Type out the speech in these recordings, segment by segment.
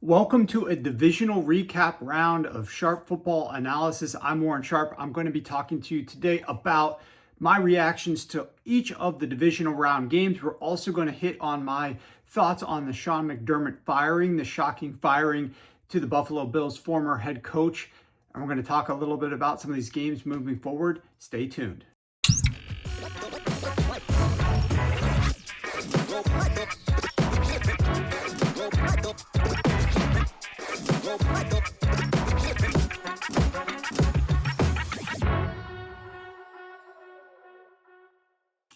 Welcome to a divisional recap round of Sharp Football Analysis. I'm Warren Sharp. I'm going to be talking to you today about my reactions to each of the divisional round games. We're also going to hit on my thoughts on the Sean McDermott firing, the shocking firing to the Buffalo Bills former head coach. And we're going to talk a little bit about some of these games moving forward. Stay tuned.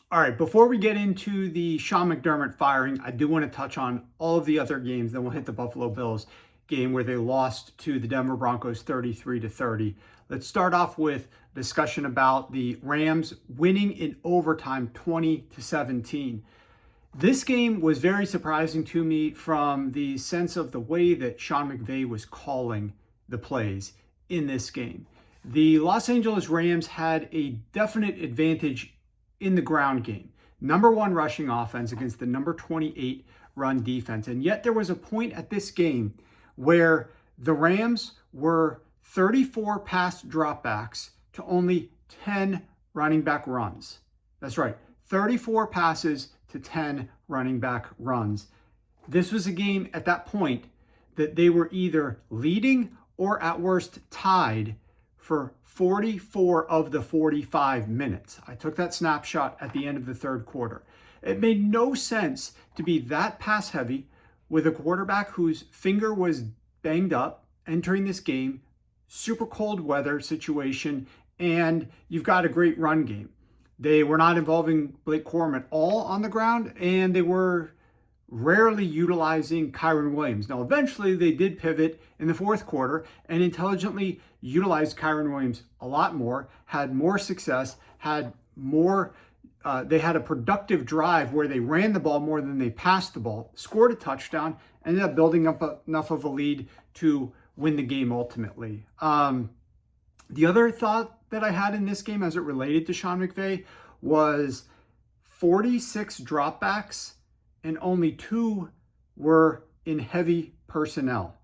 All right, before we get into the Sean McDermott firing, I do want to touch on all of the other games. Then we'll hit the Buffalo Bills game where they lost to the Denver Broncos 33-30. Let's start off with discussion about the Rams winning in overtime 20-17. This game was very surprising to me from the sense of the way that Sean McVay was calling the plays in this game. The Los Angeles Rams had a definite advantage in the ground game. Number one rushing offense against the number 28 run defense. And yet there was a point at this game where the Rams were 34 pass dropbacks to only 10 running back runs. That's right, 34 passes to 10 running back runs. This was a game at that point that they were either leading or at worst tied for 44 of the 45 minutes. I took that snapshot at the end of the third quarter. It made no sense to be that pass heavy with a quarterback whose finger was banged up entering this game, super cold weather situation, and you've got a great run game. They were not involving Blake Corum at all on the ground, and they were rarely utilizing Kyren Williams. Now, eventually they did pivot in the fourth quarter and intelligently utilized Kyren Williams a lot more, had more success, had more, they had a productive drive where they ran the ball more than they passed the ball, scored a touchdown, ended up building up enough of a lead to win the game ultimately. The other thought that I had in this game as it related to Sean McVay was 46 dropbacks and only 2 were in heavy personnel.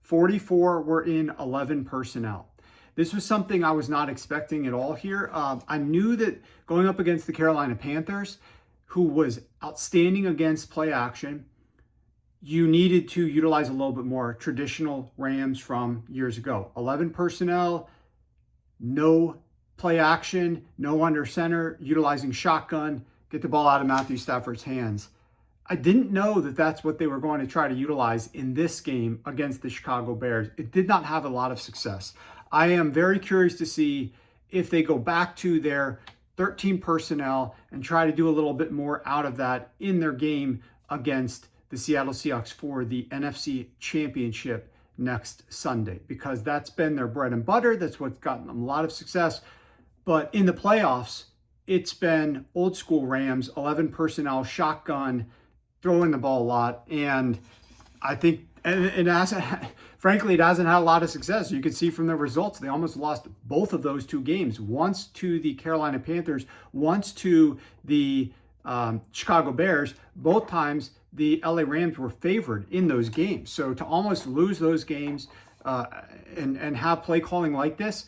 44 were in 11 personnel. This was something I was not expecting at all here. I knew that going up against the Carolina Panthers, who was outstanding against play action, you needed to utilize a little bit more traditional Rams from years ago. 11 personnel, no play action, no under center, utilizing shotgun, get the ball out of Matthew Stafford's hands. I didn't know that that's what they were going to try to utilize in this game against the Chicago Bears. It did not have a lot of success. I am very curious to see if they go back to their 13 personnel and try to do a little bit more out of that in their game against the Seattle Seahawks for the NFC Championship next Sunday, because that's been their bread and butter. That's what's gotten them a lot of success. But in the playoffs, it's been old school Rams, 11 personnel, shotgun, throwing the ball a lot, and I think it hasn't, frankly, it hasn't had a lot of success. You can see from the results, they almost lost both of those 2 games, once to the Carolina Panthers, once to the Chicago Bears. Both times the LA Rams were favored in those games. So to almost lose those games and have play calling like this,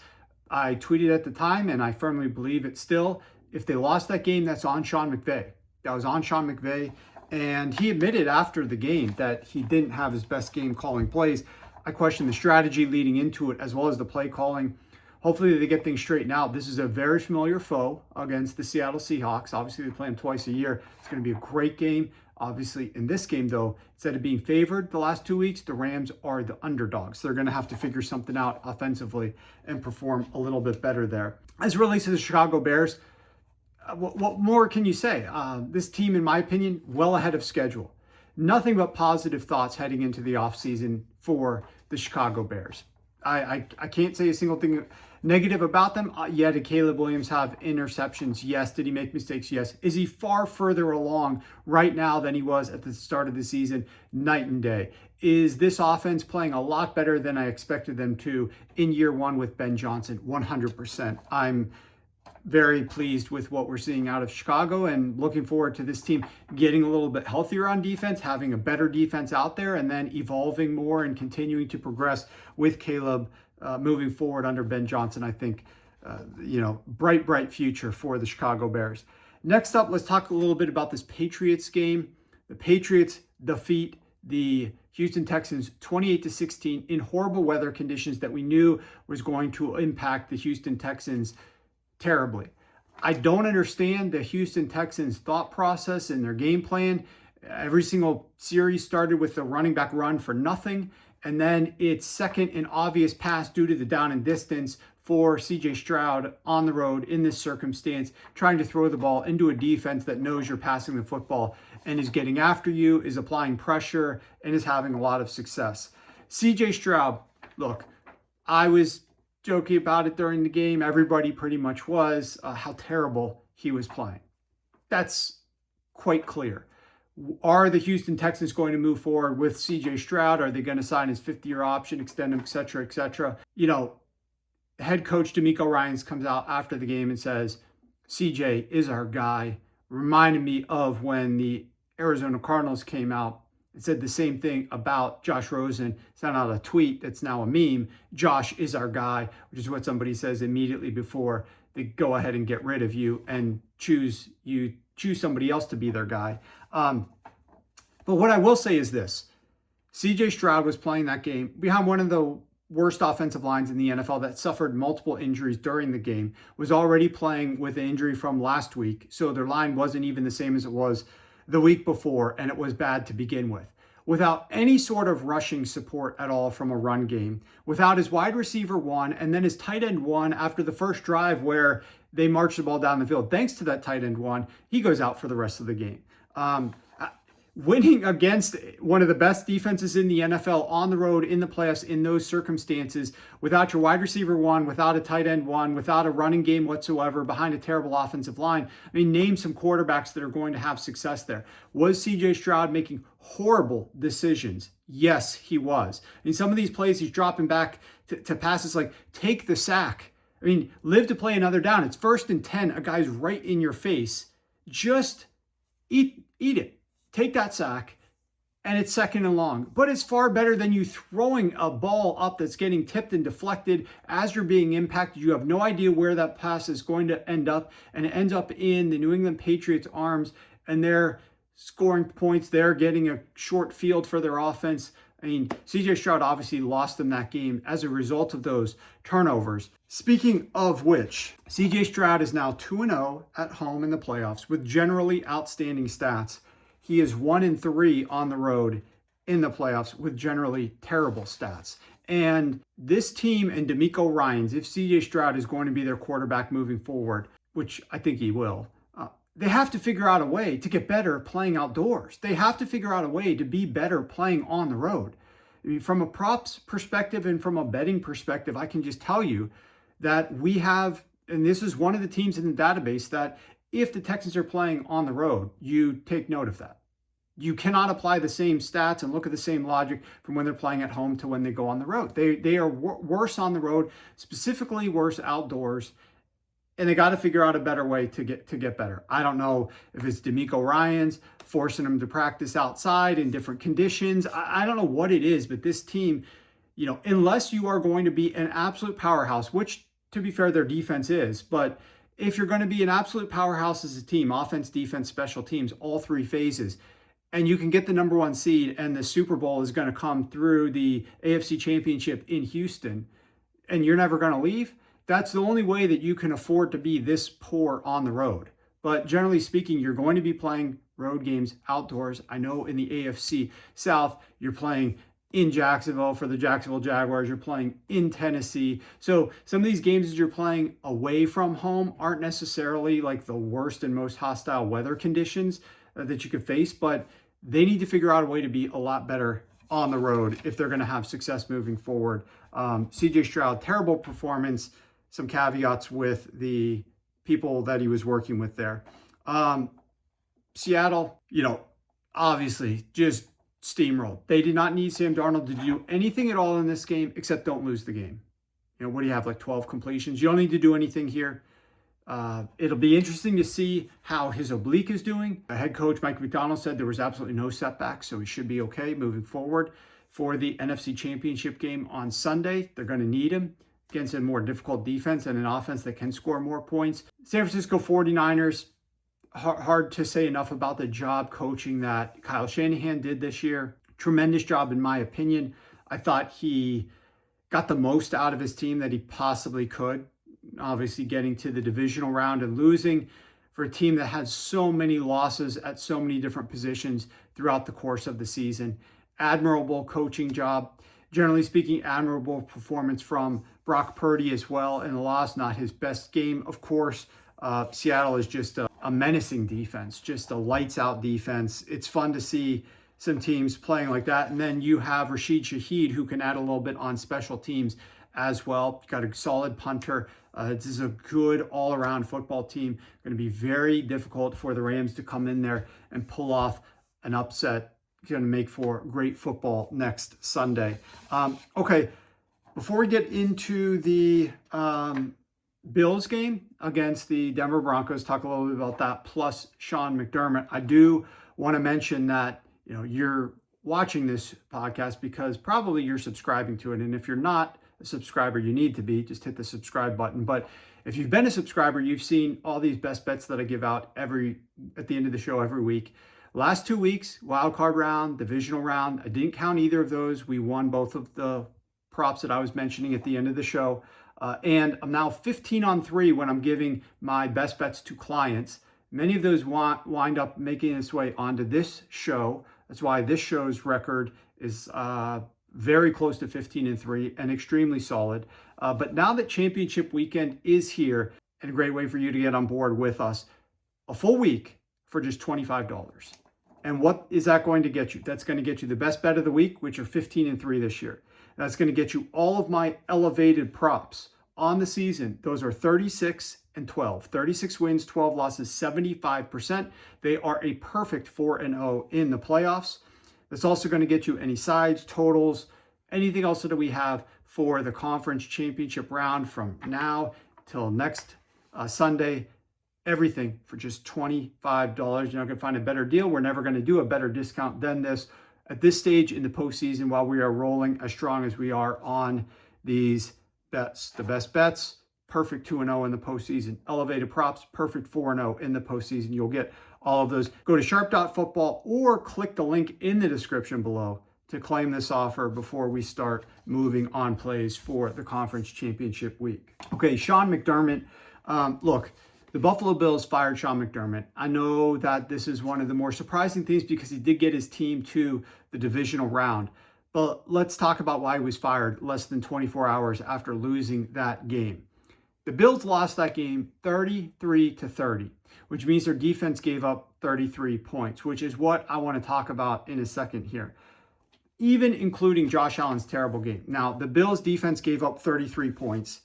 I tweeted at the time, and I firmly believe it still, if they lost that game, that's on Sean McVay. That was on Sean McVay. And he admitted after the game that he didn't have his best game calling plays. I questioned the strategy leading into it as well as the play calling. Hopefully they get things straightened out. This is a very familiar foe against the Seattle Seahawks. Obviously, they play them twice a year. It's going to be a great game. Obviously, in this game, though, instead of being favored the last 2 weeks, the Rams are the underdogs. They're going to have to figure something out offensively and perform a little bit better there. As it relates to the Chicago Bears, what more can you say? This team, in my opinion, well ahead of schedule. Nothing but positive thoughts heading into the offseason for the Chicago Bears. I can't say a single thing negative about them. Yeah, did Caleb Williams have interceptions? Yes. Did he make mistakes? Yes. Is he far further along right now than he was at the start of the season? Night and day. Is this offense playing a lot better than I expected them to in year 1 with Ben Johnson? 100%. I'm very pleased with what we're seeing out of Chicago and looking forward to this team getting a little bit healthier on defense, having a better defense out there, and then evolving more and continuing to progress with Caleb moving forward under Ben Johnson. I think, bright future for the Chicago Bears. Next up, let's talk a little bit about this Patriots game. The Patriots defeat the Houston Texans 28-16 in horrible weather conditions that we knew was going to impact the Houston Texans terribly. I don't understand the Houston Texans thought process and their game plan. Every single series started with a running back run for nothing, and then it's second and obvious pass due to the down and distance for CJ Stroud on the road in this circumstance, trying to throw the ball into a defense that knows you're passing the football and is getting after you, is applying pressure, and is having a lot of success. CJ Stroud, look, I was joking about it during the game. Everybody pretty much was, how terrible he was playing. That's quite clear. Are the Houston Texans going to move forward with CJ Stroud? Are they going to sign his 50-year option, extend him, et cetera, et cetera? Head coach DeMeco Ryans comes out after the game and says, CJ is our guy. Reminded me of when the Arizona Cardinals came out and said the same thing about Josh Rosen. Sent out a tweet that's now a meme. Josh is our guy, which is what somebody says immediately before they go ahead and get rid of you and choose somebody else to be their guy. But what I will say is this. CJ Stroud was playing that game behind one of the worst offensive lines in the NFL that suffered multiple injuries during the game, was already playing with an injury from last week. So their line wasn't even the same as it was the week before, and it was bad to begin with. Without any sort of rushing support at all from a run game, without his wide receiver one, and then his tight end one after the first drive where they marched the ball down the field. Thanks to that tight end one, he goes out for the rest of the game. Winning against one of the best defenses in the NFL on the road in the playoffs in those circumstances, without your wide receiver one, without a tight end one, without a running game whatsoever, behind a terrible offensive line. I mean, name some quarterbacks that are going to have success there. Was CJ Stroud making horrible decisions? Yes, he was. I mean, some of these plays he's dropping back to passes like take the sack. I mean, live to play another down. It's 1st and 10. A guy's right in your face. Just eat it. Take that sack, and it's 2nd and long. But it's far better than you throwing a ball up that's getting tipped and deflected as you're being impacted. You have no idea where that pass is going to end up, and it ends up in the New England Patriots' arms, and they're scoring points. They're getting a short field for their offense. I mean, CJ Stroud obviously lost them that game as a result of those turnovers. Speaking of which, CJ Stroud is now 2-0 at home in the playoffs with generally outstanding stats. He is 1-3 on the road in the playoffs with generally terrible stats. And this team and DeMeco Ryans, if CJ Stroud is going to be their quarterback moving forward, which I think he will, they have to figure out a way to get better playing outdoors. They have to figure out a way to be better playing on the road. I mean, from a props perspective and from a betting perspective, I can just tell you that we have, and this is one of the teams in the database that if the Texans are playing on the road, you take note of that. You cannot apply the same stats and look at the same logic from when they're playing at home to when they go on the road. They are worse on the road, specifically worse outdoors, and they got to figure out a better way to get better. I don't know if it's DeMeco Ryans forcing them to practice outside in different conditions. I don't know what it is, but this team, unless you are going to be an absolute powerhouse, which to be fair, their defense is, but if you're going to be an absolute powerhouse as a team, offense, defense, special teams, all 3 phases, and you can get the number 1 seed and the Super Bowl is going to come through the AFC Championship in Houston, and you're never going to leave, that's the only way that you can afford to be this poor on the road. But generally speaking, you're going to be playing road games outdoors. I know in the AFC South, you're playing in Jacksonville for the Jacksonville Jaguars. You're playing in Tennessee. So some of these games that you're playing away from home aren't necessarily like the worst and most hostile weather conditions that you could face, but they need to figure out a way to be a lot better on the road if they're going to have success moving forward. CJ Stroud, terrible performance. Some caveats with the people that he was working with there. Seattle, obviously just steamrolled. They did not need Sam Darnold to do anything at all in this game except don't lose the game. What do you have, like 12 completions? You don't need to do anything here. It'll be interesting to see how his oblique is doing. Head coach Mike McDonald said there was absolutely no setbacks, so he should be okay moving forward. For the NFC Championship game on Sunday, they're going to need him against a more difficult defense and an offense that can score more points. San Francisco 49ers, hard to say enough about the job coaching that Kyle Shanahan did this year. Tremendous job, in my opinion. I thought he got the most out of his team that he possibly could. Obviously, getting to the divisional round and losing for a team that had so many losses at so many different positions throughout the course of the season. Admirable coaching job. Generally speaking, admirable performance from Brock Purdy as well in the loss. Not his best game, of course. Seattle is just a menacing defense, just a lights out defense. It's fun to see some teams playing like that. And then you have Rashid Shaheed, who can add a little bit on special teams as well. Got a solid punter. This is a good all-around football team. Going to be very difficult for the Rams to come in there and pull off an upset. Going to make for great football next Sunday. Okay, before we get into the Bills game against the Denver Broncos, talk a little bit about that, plus Sean McDermott. I do want to mention that you're watching this podcast because probably you're subscribing to it, and if you're not a subscriber, you need to be. Just hit the subscribe button. But if you've been a subscriber, you've seen all these best bets that I give out at the end of the show every week. Last 2 weeks, wild card round, divisional round, I didn't count either of those. We won both of the props that I was mentioning at the end of the show. And I'm now 15-3 when I'm giving my best bets to clients. Many of those wind up making its way onto this show. That's why this show's record is very close to 15-3 and extremely solid. But now that championship weekend is here, and a great way for you to get on board with us, a full week for just $25. And what is that going to get you? That's going to get you the best bet of the week, which are 15-3 this year. That's going to get you all of my elevated props on the season. Those are 36 and 12. 36 wins, 12 losses, 75%. They are a perfect 4-0 in the playoffs. That's also going to get you any sides, totals, anything else that we have for the conference championship round from now till next Sunday. Everything for just $25. You're not going to find a better deal. We're never going to do a better discount than this at this stage in the postseason while we are rolling as strong as we are on these bets. The best bets, perfect 2-0 in the postseason. Elevated props, perfect 4-0 in the postseason. You'll get all of those. Go to sharp.football or click the link in the description below to claim this offer before we start moving on plays for the conference championship week. Okay, Sean McDermott. Look, the Buffalo Bills fired Sean McDermott. I know that this is one of the more surprising things because he did get his team to the divisional round. But let's talk about why he was fired less than 24 hours after losing that game. The Bills lost that game 33-30, which means their defense gave up 33 points, which is what I want to talk about in a second here, even including Josh Allen's terrible game. Now, the Bills defense gave up 33 points.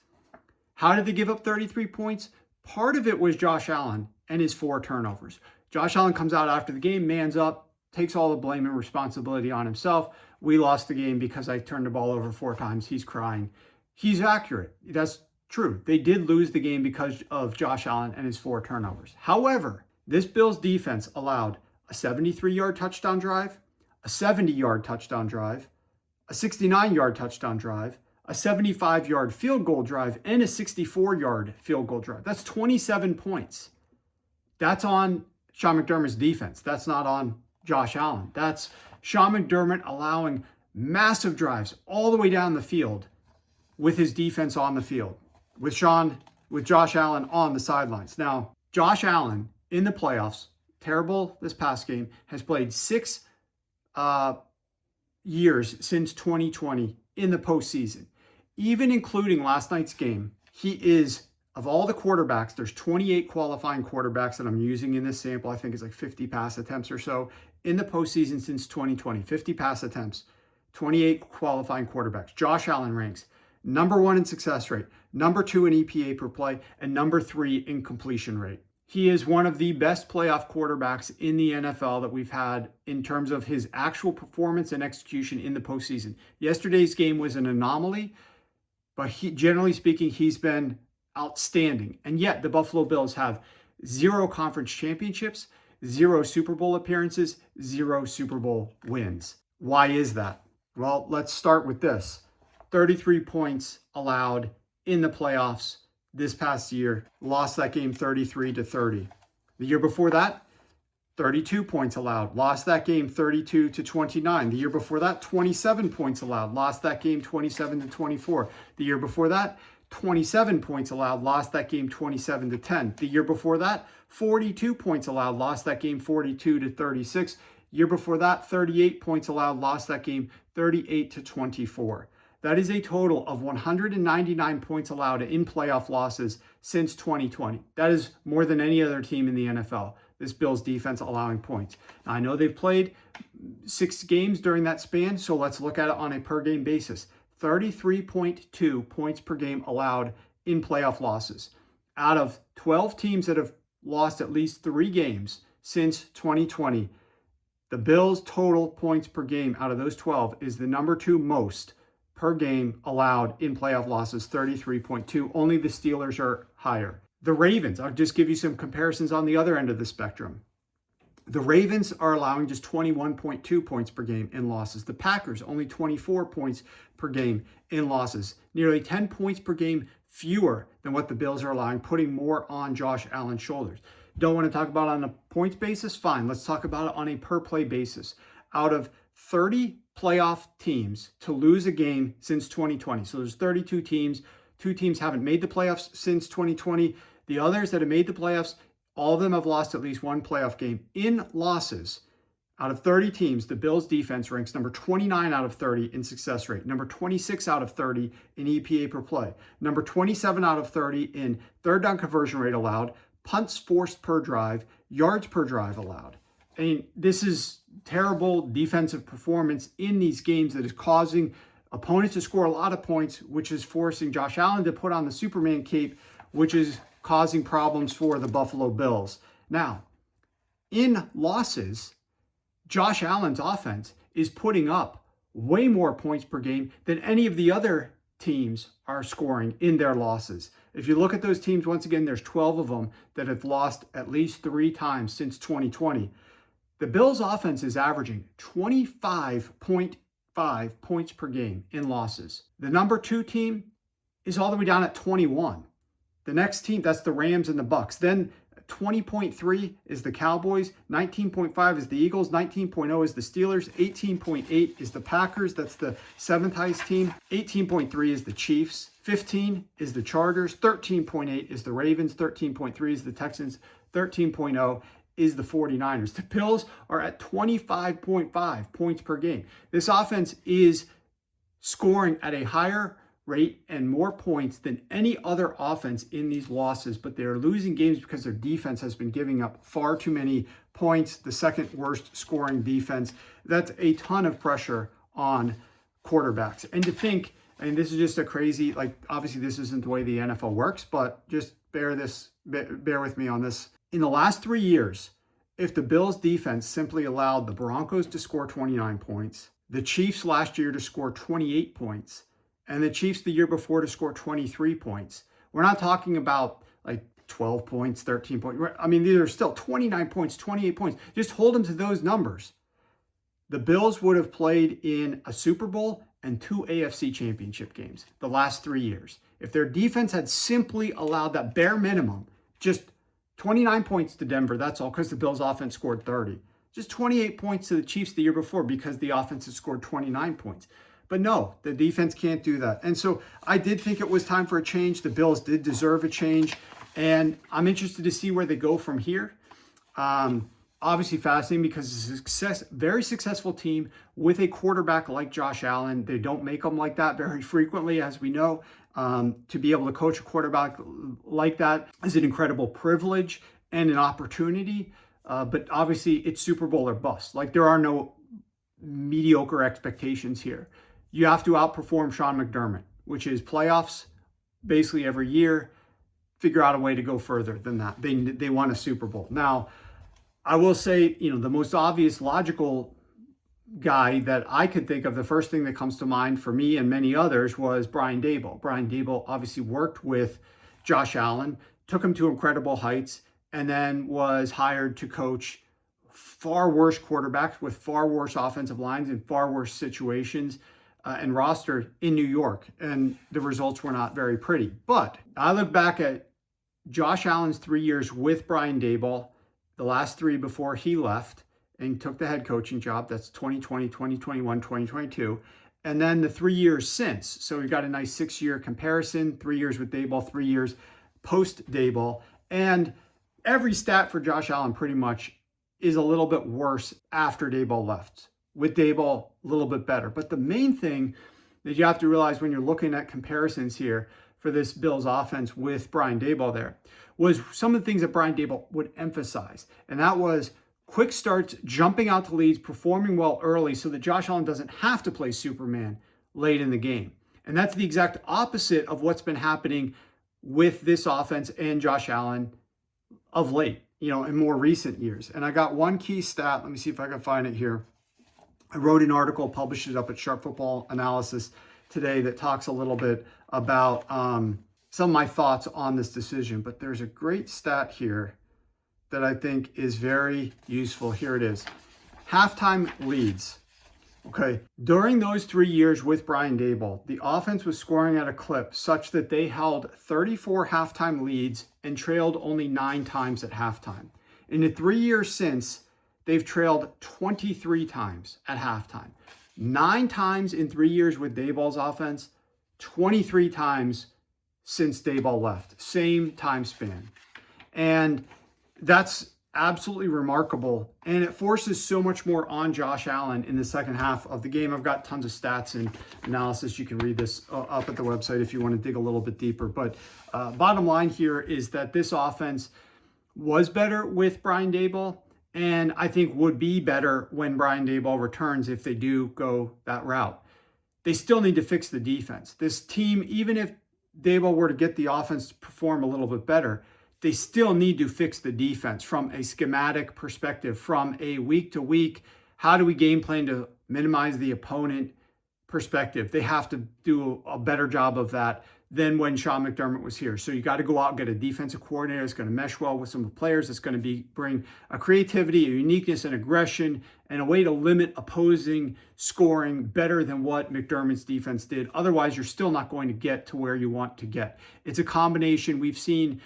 How did they give up 33 points? Part of it was Josh Allen and his 4 turnovers. Josh Allen comes out after the game, mans up, takes all the blame and responsibility on himself. We lost the game because I turned the ball over 4 times. He's crying. He's accurate. That's true. They did lose the game because of Josh Allen and his 4 turnovers. However, this Bills defense allowed a 73-yard touchdown drive, a 70-yard touchdown drive, a 69-yard touchdown drive, a 75-yard field goal drive, and a 64-yard field goal drive. That's 27 points. That's on Sean McDermott's defense. That's not on Josh Allen. That's Sean McDermott allowing massive drives all the way down the field with his defense on the field, with Josh Allen on the sidelines. Now, Josh Allen in the playoffs, terrible this past game, has played 6 years since 2020 in the postseason. Even including last night's game, he is, of all the quarterbacks, there's 28 qualifying quarterbacks that I'm using in this sample. I think it's like 50 pass attempts or so in the postseason since 2020. 50 pass attempts, 28 qualifying quarterbacks. Josh Allen ranks number 1 in success rate, number 2 in EPA per play, and number 3 in completion rate. He is one of the best playoff quarterbacks in the NFL that we've had in terms of his actual performance and execution in the postseason. Yesterday's game was an anomaly, but generally speaking, he's been outstanding. And yet the Buffalo Bills have 0 conference championships, 0 Super Bowl appearances, 0 Super Bowl wins. Why is that? Well, let's start with this. 33 points allowed in the playoffs this past year. Lost that game 33-30. The year before that, 32 points allowed. Lost that game 32-29. The year before that, 27 points allowed. Lost that game 27-24. The year before that, 27 points allowed. Lost that game 27-10. The year before that, 42 points allowed. Lost that game 42-36. Year before that, 38 points allowed. Lost that game 38-24. That is a total of 199 points allowed in playoff losses since 2020. That is more than any other team in the NFL. This Bills defense allowing points. Now, I know they've played 6 games during that span, so let's look at it on a per game basis. 33.2 points per game allowed in playoff losses. Out of 12 teams that have lost at least 3 games since 2020, the Bills' total points per game out of those 12 is the number 2 most per game allowed in playoff losses, 33.2. Only the Steelers are higher. The Ravens, I'll just give you some comparisons on the other end of the spectrum. The Ravens are allowing just 21.2 points per game in losses. The Packers, only 24 points per game in losses. Nearly 10 points per game fewer than what the Bills are allowing, putting more on Josh Allen's shoulders. Don't want to talk about it on a points basis? Fine, let's talk about it on a per play basis. Out of 30 playoff teams to lose a game since 2020, so there's 32 teams, 2 teams haven't made the playoffs since 2020. The others that have made the playoffs, all of them have lost at least 1 playoff game. In losses, out of 30 teams, the Bills defense ranks number 29 out of 30 in success rate, number 26 out of 30 in EPA per play, number 27 out of 30 in third down conversion rate allowed, punts forced per drive, yards per drive allowed. I mean, this is terrible defensive performance in these games that is causing opponents to score a lot of points, which is forcing Josh Allen to put on the Superman cape, which is causing problems for the Buffalo Bills. Now, in losses, Josh Allen's offense is putting up way more points per game than any of the other teams are scoring in their losses. If you look at those teams, once again, there's 12 of them that have lost at least 3 times since 2020. The Bills' offense is averaging 25.5 points per game in losses. The number 2 team is all the way down at 21. The next team, that's the Rams and the Bucks. Then 20.3 is the Cowboys, 19.5 is the Eagles, 19.0 is the Steelers, 18.8 is the Packers, that's the 7th highest team, 18.3 is the Chiefs, 15 is the Chargers, 13.8 is the Ravens, 13.3 is the Texans, 13.0 is the 49ers. The Bills are at 25.5 points per game. This offense is scoring at a higher rate and more points than any other offense in these losses, but they're losing games because their defense has been giving up far too many points, the 2nd worst scoring defense. That's a ton of pressure on quarterbacks. And to think, I mean, this is just a crazy, like, obviously this isn't the way the NFL works, but just bear with me on this. In the last 3 years, if the Bills defense simply allowed the Broncos to score 29 points, the Chiefs last year to score 28 points, and the Chiefs the year before to score 23 points. We're not talking about like 12 points, 13 points. I mean, these are still 29 points, 28 points. Just hold them to those numbers. The Bills would have played in a Super Bowl and 2 AFC championship games the last 3 years. If their defense had simply allowed that bare minimum, just 29 points to Denver, that's all, because the Bills offense scored 30. Just 28 points to the Chiefs the year before because the offense had scored 29 points. But no, the defense can't do that. And so I did think it was time for a change. The Bills did deserve a change. And I'm interested to see where they go from here. Obviously fascinating because it's a very successful team with a quarterback like Josh Allen. They don't make them like that very frequently, as we know. To be able to coach a quarterback like that is an incredible privilege and an opportunity. But obviously it's Super Bowl or bust. Like, there are no mediocre expectations here. You have to outperform Sean McDermott, which is playoffs basically every year. Figure out a way to go further than that. They won a Super Bowl. Now, I will say, the most obvious logical guy that I could think of, the first thing that comes to mind for me and many others was Brian Daboll. Brian Daboll obviously worked with Josh Allen, took him to incredible heights, and then was hired to coach far worse quarterbacks with far worse offensive lines and far worse situations and roster in New York. And the results were not very pretty. But I look back at Josh Allen's 3 years with Brian Daboll, the last 3 before he left and took the head coaching job. That's 2020, 2021, 2022. And then the 3 years since. So we've got a nice 6-year comparison, 3 years with Daboll, 3 years post Daboll. And every stat for Josh Allen pretty much is a little bit worse after Daboll left. With Daboll, a little bit better. But the main thing that you have to realize when you're looking at comparisons here for this Bills offense with Brian Daboll there was some of the things that Brian Daboll would emphasize. And that was quick starts, jumping out to leads, performing well early so that Josh Allen doesn't have to play Superman late in the game. And that's the exact opposite of what's been happening with this offense and Josh Allen of late, in more recent years. And I got one key stat. Let me see if I can find it here. I wrote an article, published it up at Sharp Football Analysis today that talks a little bit about some of my thoughts on this decision. But there's a great stat here that I think is very useful. Here it is. Halftime leads. Okay. During those 3 years with Brian Daboll, the offense was scoring at a clip such that they held 34 halftime leads and trailed only 9 times at halftime. In the 3 years since, they've trailed 23 times at halftime. 9 times in 3 years with Daboll's offense, 23 times since Daboll left. Same time span. And that's absolutely remarkable. And it forces so much more on Josh Allen in the second half of the game. I've got tons of stats and analysis. You can read this up at the website if you want to dig a little bit deeper. But bottom line here is that this offense was better with Brian Daboll, and I think would be better when Brian Daboll returns if they do go that route. They still need to fix the defense. This team, even if Daboll were to get the offense to perform a little bit better, they still need to fix the defense from a schematic perspective, from a week-to-week, how do we game plan to minimize the opponent perspective. They have to do a better job of that than when Sean McDermott was here. So you got to go out and get a defensive coordinator that's going to mesh well with some of the players. That's going to bring a creativity, a uniqueness, and aggression, and a way to limit opposing scoring better than what McDermott's defense did. Otherwise, you're still not going to get to where you want to get. It's a combination. We've seen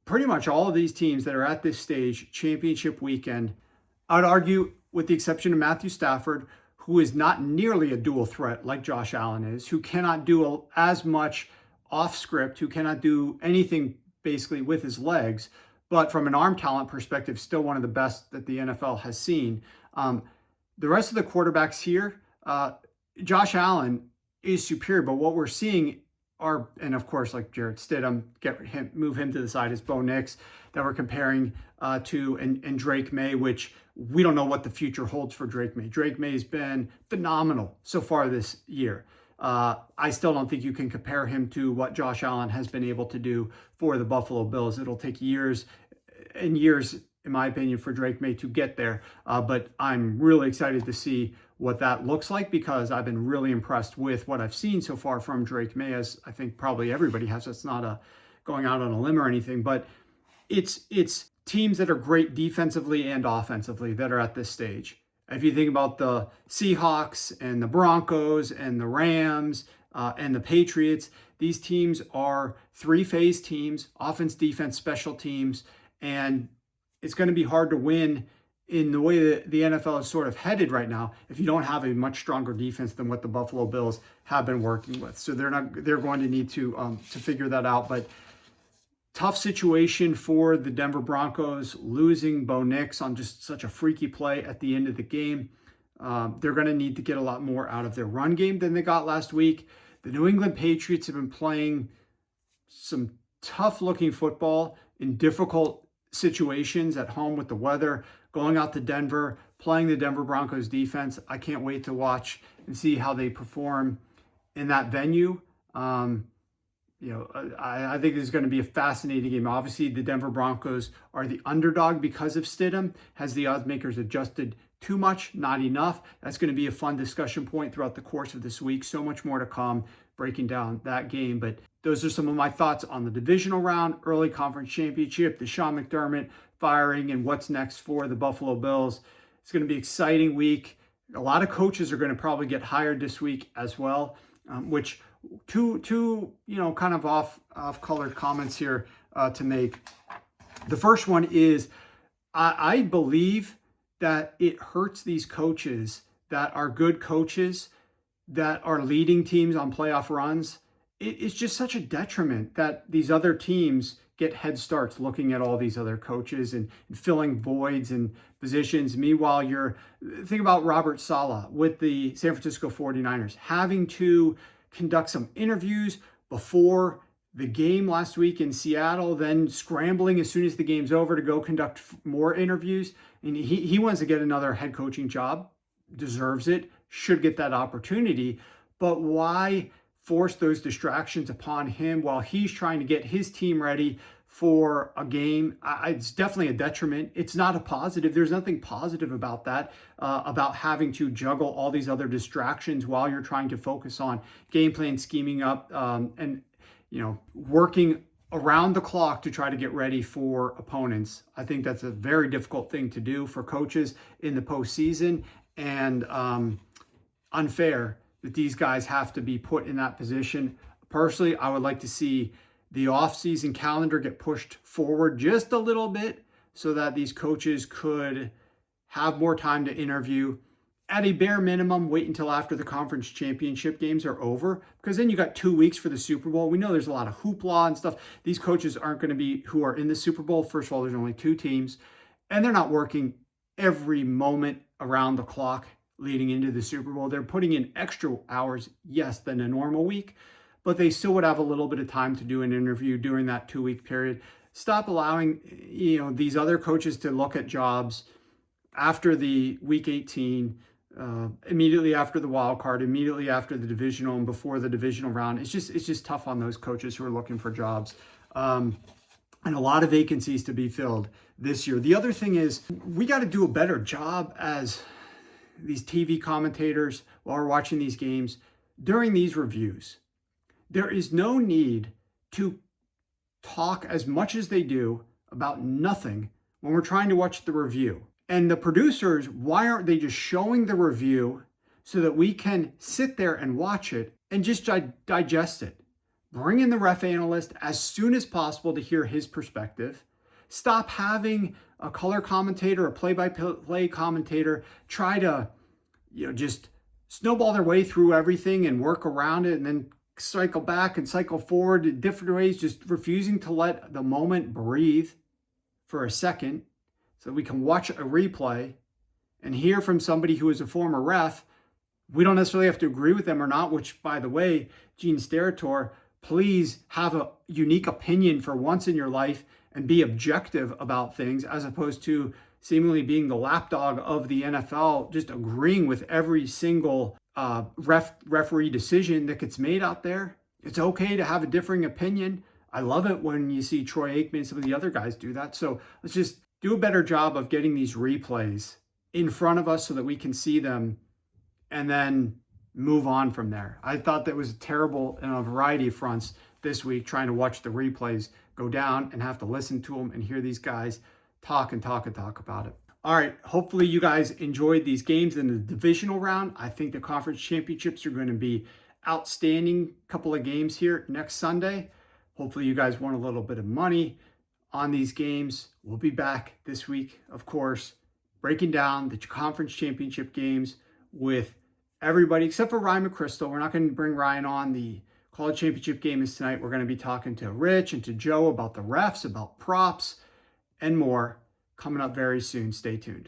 pretty much all of these teams that are at this stage, championship weekend, I'd argue with the exception of Matthew Stafford, who is not nearly a dual threat like Josh Allen is, who cannot do as much off script, who cannot do anything basically with his legs, but from an arm talent perspective, still one of the best that the NFL has seen. The rest of the quarterbacks here, Josh Allen is superior, but what we're seeing are, and of course, like Jarrett Stidham, move him to the side, is Bo Nix that we're comparing to, and Drake May, which we don't know what the future holds for Drake May. Drake May has been phenomenal so far this year. I still don't think you can compare him to what Josh Allen has been able to do for the Buffalo Bills. It'll take years and years, in my opinion, for Drake May to get there. But I'm really excited to see what that looks like, because I've been really impressed with what I've seen so far from Drake May, as I think probably everybody has. It's not going out on a limb or anything, but it's teams that are great defensively and offensively that are at this stage. If you think about the Seahawks and the Broncos and the Rams and the Patriots, these teams are three-phase teams: offense, defense, special teams, and it's going to be hard to win in the way that the NFL is sort of headed right now if you don't have a much stronger defense than what the Buffalo Bills have been working with. So they're going to need to figure that out. But tough situation for the Denver Broncos, losing Bo Nix on just such a freaky play at the end of the game. They're going to need to get a lot more out of their run game than they got last week. The New England Patriots have been playing some tough-looking football in difficult situations at home with the weather, going out to Denver, playing the Denver Broncos defense. I can't wait to watch and see how they perform in that venue. I think this is going to be a fascinating game. Obviously, the Denver Broncos are the underdog because of Stidham. Has the odds makers adjusted too much, not enough. That's going to be a fun discussion point throughout the course of this week. So much more to come breaking down that game. But those are some of my thoughts on the divisional round, early conference championship, the Sean McDermott firing, and what's next for the Buffalo Bills. It's going to be an exciting week. A lot of coaches are going to probably get hired this week as well, which two kind of off-colored comments here to make. The first one is I believe that it hurts these coaches that are good coaches that are leading teams on playoff runs. It's just such a detriment that these other teams get head starts looking at all these other coaches and filling voids and positions. Meanwhile, think about Robert Saleh with the San Francisco 49ers having to conduct some interviews before the game last week in Seattle, then scrambling as soon as the game's over to go conduct more interviews. And he wants to get another head coaching job, deserves it, should get that opportunity. But why force those distractions upon him while he's trying to get his team ready for a game? It's definitely a detriment. It's not a positive. There's nothing positive about that, about having to juggle all these other distractions while you're trying to focus on game plan, scheming up, and working around the clock to try to get ready for opponents. I think that's a very difficult thing to do for coaches in the postseason, and unfair that these guys have to be put in that position. Personally, I would like to see the offseason calendar get pushed forward just a little bit so that these coaches could have more time to interview. At a bare minimum, wait until after the conference championship games are over, because then you got 2 weeks for the Super Bowl. We know there's a lot of hoopla and stuff. These coaches aren't going to be who are in the Super Bowl. First of all, there's only 2 teams, and they're not working every moment around the clock leading into the Super Bowl. They're putting in extra hours, yes, than a normal week, but they still would have a little bit of time to do an interview during that 2-week period. Stop allowing these other coaches to look at jobs after the week 18, immediately after the wild card, immediately after the divisional and before the divisional round. It's just tough on those coaches who are looking for jobs. And a lot of vacancies to be filled this year. The other thing is we got to do a better job as these TV commentators while we're watching these games during these reviews. There is no need to talk as much as they do about nothing when we're trying to watch the review. And the producers, why aren't they just showing the review so that we can sit there and watch it and just digest it? Bring in the ref analyst as soon as possible to hear his perspective. Stop having a color commentator, a play-by-play commentator try to, just snowball their way through everything and work around it and then cycle back and cycle forward in different ways, just refusing to let the moment breathe for a second so we can watch a replay and hear from somebody who is a former ref. We don't necessarily have to agree with them or not, which, by the way, Gene Steratore, please have a unique opinion for once in your life and be objective about things, as opposed to seemingly being the lapdog of the NFL, just agreeing with every single referee decision that gets made out there. It's okay to have a differing opinion. I love it when you see Troy Aikman and some of the other guys do that. So let's just do a better job of getting these replays in front of us so that we can see them and then move on from there. I thought that was terrible in a variety of fronts this week, trying to watch the replays go down and have to listen to them and hear these guys talk about it. All right, hopefully you guys enjoyed these games in the divisional round. I think the conference championships are going to be outstanding couple of games here next Sunday. Hopefully you guys won a little bit of money on these games. We'll be back this week, of course, breaking down the conference championship games with everybody except for Ryan McChrystal. We're not going to bring Ryan on. The college championship game is tonight. We're going to be talking to Rich and to Joe about the refs, about props, and more coming up very soon. Stay tuned.